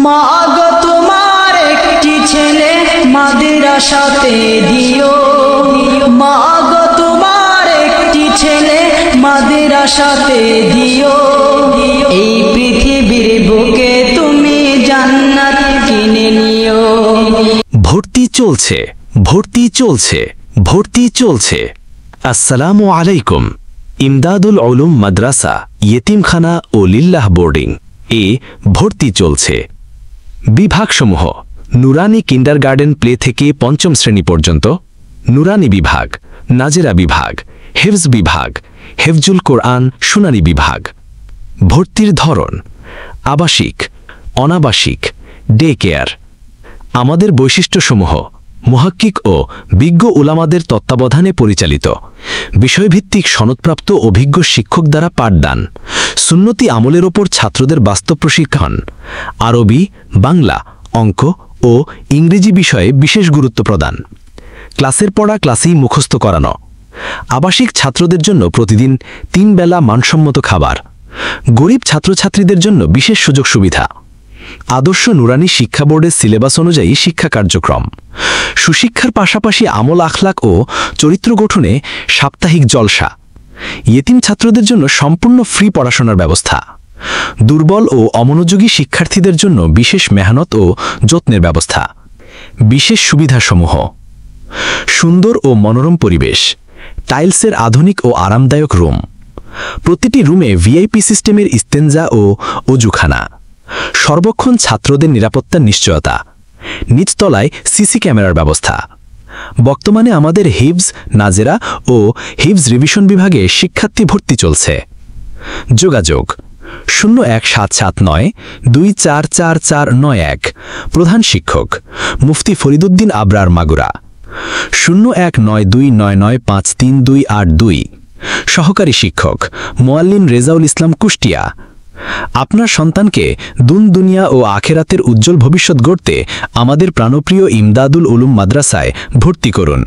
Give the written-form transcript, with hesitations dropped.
মা গো তোমার একটি ছেলে মাদ্রাসাতে দিও, মা গো তোমার একটি ছেলে মাদ্রাসাতে দিও। এই পৃথিবীর বুকে তুমি জান্নাত কিনে নিও। ভর্তি চলছে, ভর্তি চলছে, ভর্তি চলছে। আসসালামু আলাইকুম। ইমদাদুল উলুম মাদ্রাসা ইয়েতিমখানা ও লিল্লাহ বোর্ডিং এ ভর্তি চলছে। বিভাগসমূহ: নুরানি কিন্ডারগার্টেন প্লে থেকে পঞ্চম শ্রেণী পর্যন্ত, নুরানি বিভাগ, নাজেরা বিভাগ, হেফজ বিভাগ, হেফজুল কোরআন শুনানি বিভাগ। ভর্তির ধরন: আবাসিক, অনাবাসিক, ডে কেয়ার। আমাদের বৈশিষ্ট্যসমূহ: মুহাক্কিক ও বিজ্ঞ উলামাদের তত্ত্বাবধানে পরিচালিত, বিষয়ভিত্তিক সনদপ্রাপ্ত অভিজ্ঞ শিক্ষক দ্বারা পাঠদান, সুন্নতি আমলের ওপর ছাত্রদের বাস্তব প্রশিক্ষণ, আরবি, বাংলা, অঙ্ক ও ইংরেজি বিষয়ে বিশেষ গুরুত্ব প্রদান, ক্লাসের পড়া ক্লাসেই মুখস্থ করানো। আবাসিক ছাত্রদের জন্য প্রতিদিন 3 বেলা মানসম্মত খাবার, গরিব ছাত্রছাত্রীদের জন্য বিশেষ সুযোগ সুবিধা, আদর্শ নুরানি শিক্ষা বোর্ডের সিলেবাস অনুযায়ী শিক্ষা কার্যক্রম, সুশিক্ষার পাশাপাশি আমল আখলাক ও চরিত্র গঠনে সাপ্তাহিক জলসা, ইয়েতিম ছাত্রদের জন্য সম্পূর্ণ ফ্রি পড়াশোনার ব্যবস্থা, দুর্বল ও অমনোযোগী শিক্ষার্থীদের জন্য বিশেষ মেহনত ও যত্নের ব্যবস্থা। বিশেষ সুবিধাসমূহ: সুন্দর ও মনোরম পরিবেশ, টাইলসের আধুনিক ও আরামদায়ক রুম, প্রতিটি রুমে ভিআইপি সিস্টেমের ইস্তেঞ্জা ও অজুখানা, সর্বক্ষণ ছাত্রদের নিরাপত্তার নিশ্চয়তা, নিচতলায় সিসি ক্যামেরার ব্যবস্থা। বর্তমানে আমাদের হিফজ, নাজেরা ও হিফজ রিভিশন বিভাগে শিক্ষার্থী ভর্তি চলছে। যোগাযোগ: 01779244491, প্রধান শিক্ষক মুফতি ফরিদুদ্দিন আবরার মাগুরা। 01929953282, সহকারী শিক্ষক মোয়াল্লিম রেজাউল ইসলাম কুষ্টিয়া। আপনার সন্তানকে দুনিয়া ও আখেরাতের উজ্জ্বল ভবিষ্যৎ গড়তে আমাদের প্রাণপ্রিয় ইমদাদুল উলুম মাদ্রাসায় ভর্তি করুন।